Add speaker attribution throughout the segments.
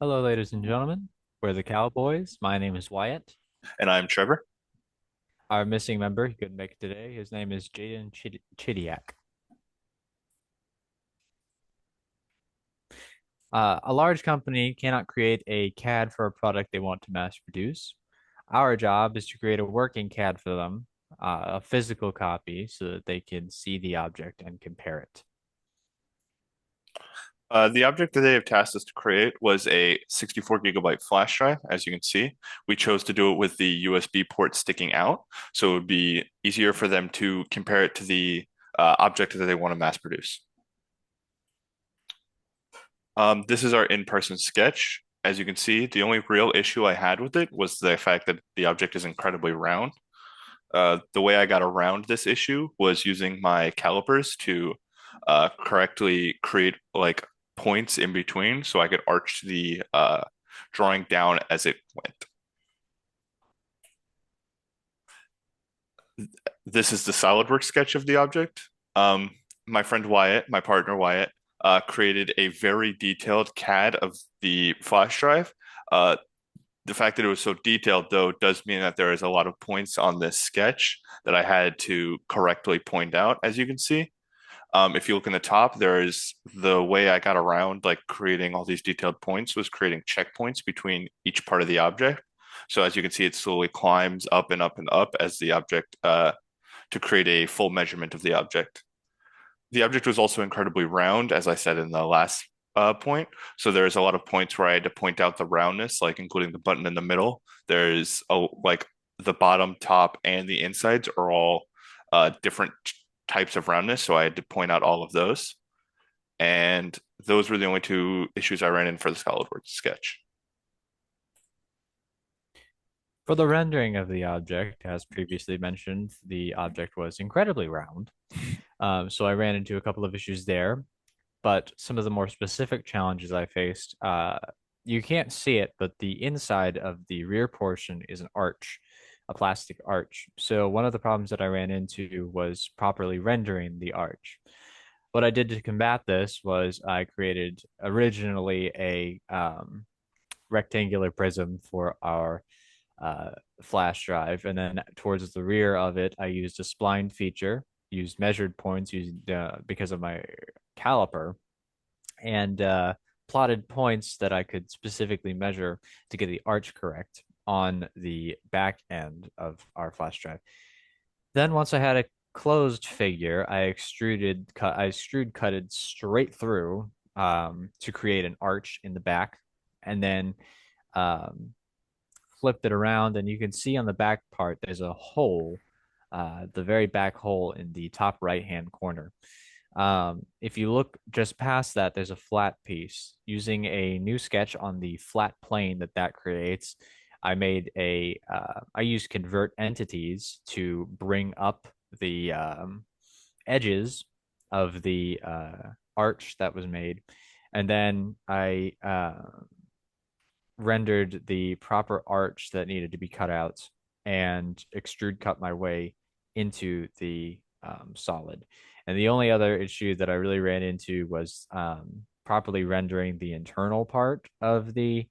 Speaker 1: Hello, ladies and gentlemen. We're the Cowboys. My name is Wyatt.
Speaker 2: And I'm Trevor.
Speaker 1: Our missing member, he couldn't make it today. His name is Jaden Chidiak. A large company cannot create a CAD for a product they want to mass produce. Our job is to create a working CAD for them, a physical copy, so that they can see the object and compare it.
Speaker 2: The object that they have tasked us to create was a 64 gigabyte flash drive. As you can see, we chose to do it with the USB port sticking out, so it would be easier for them to compare it to the object that they want to mass produce. This is our in-person sketch. As you can see, the only real issue I had with it was the fact that the object is incredibly round. The way I got around this issue was using my calipers to correctly create like points in between so I could arch the drawing down as it went. This is the SolidWorks sketch of the object. My friend Wyatt, my partner Wyatt, created a very detailed CAD of the flash drive. Uh, the fact that it was so detailed, though, does mean that there is a lot of points on this sketch that I had to correctly point out, as you can see. If you look in the top, there is the way I got around like creating all these detailed points was creating checkpoints between each part of the object. So as you can see, it slowly climbs up and up and up as the object to create a full measurement of the object. The object was also incredibly round, as I said in the last point. So there's a lot of points where I had to point out the roundness, like including the button in the middle. There's a like the bottom, top, and the insides are all different types of roundness. So I had to point out all of those. And those were the only two issues I ran in for the SolidWorks sketch.
Speaker 1: For the rendering of the object, as previously mentioned, the object was incredibly round. So I ran into a couple of issues there. But some of the more specific challenges I faced, you can't see it, but the inside of the rear portion is an arch, a plastic arch. So one of the problems that I ran into was properly rendering the arch. What I did to combat this was I created originally a rectangular prism for our flash drive, and then towards the rear of it, I used a spline feature, used measured points, used because of my caliper, and plotted points that I could specifically measure to get the arch correct on the back end of our flash drive. Then once I had a closed figure, I extrude cutted straight through to create an arch in the back, and then um, flipped it around, and you can see on the back part there's a hole, the very back hole in the top right hand corner. If you look just past that, there's a flat piece. Using a new sketch on the flat plane that creates, I used convert entities to bring up the edges of the arch that was made. And then I rendered the proper arch that needed to be cut out and extrude cut my way into the solid. And the only other issue that I really ran into was properly rendering the internal part of the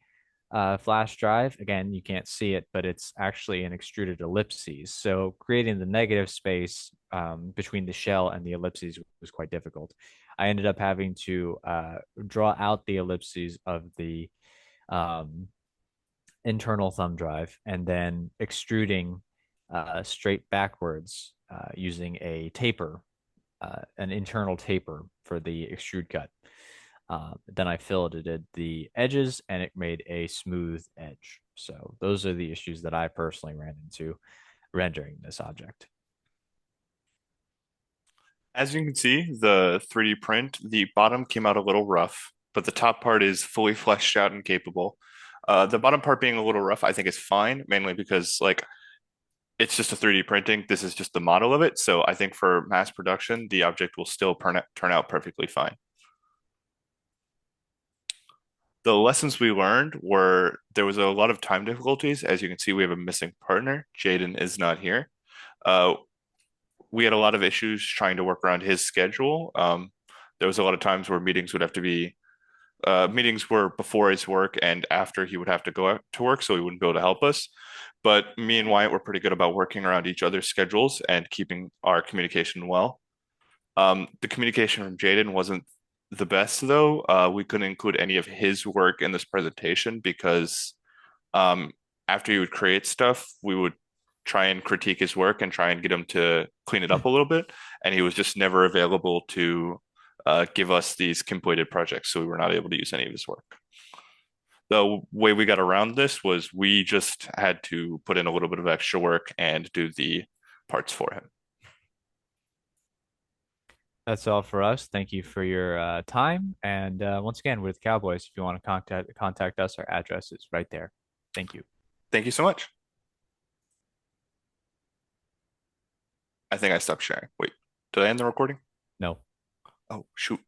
Speaker 1: flash drive. Again, you can't see it, but it's actually an extruded ellipses. So creating the negative space between the shell and the ellipses was quite difficult. I ended up having to draw out the ellipses of the um, internal thumb drive and then extruding straight backwards using a taper, an internal taper for the extrude cut. Then I filleted the edges and it made a smooth edge. So those are the issues that I personally ran into rendering this object.
Speaker 2: As you can see, the 3D print, the bottom came out a little rough, but the top part is fully fleshed out and capable. The bottom part being a little rough, I think is fine, mainly because like it's just a 3D printing. This is just the model of it. So I think for mass production, the object will still turn out perfectly fine. The lessons we learned were there was a lot of time difficulties. As you can see, we have a missing partner. Jaden is not here. Uh, we had a lot of issues trying to work around his schedule. There was a lot of times where meetings would have to be Meetings were before his work and after he would have to go out to work, so he wouldn't be able to help us. But me and Wyatt were pretty good about working around each other's schedules and keeping our communication well. The communication from Jaden wasn't the best, though. We couldn't include any of his work in this presentation because um, after he would create stuff, we would try and critique his work and try and get him to clean it up a little bit. And he was just never available to give us these completed projects, so we were not able to use any of his work. The way we got around this was we just had to put in a little bit of extra work and do the parts for him.
Speaker 1: That's all for us. Thank you for your time. And once again, with Cowboys, if you want to contact us, our address is right there. Thank you.
Speaker 2: Thank you so much. I think I stopped sharing. Wait, did I end the recording?
Speaker 1: No.
Speaker 2: Oh, shoot.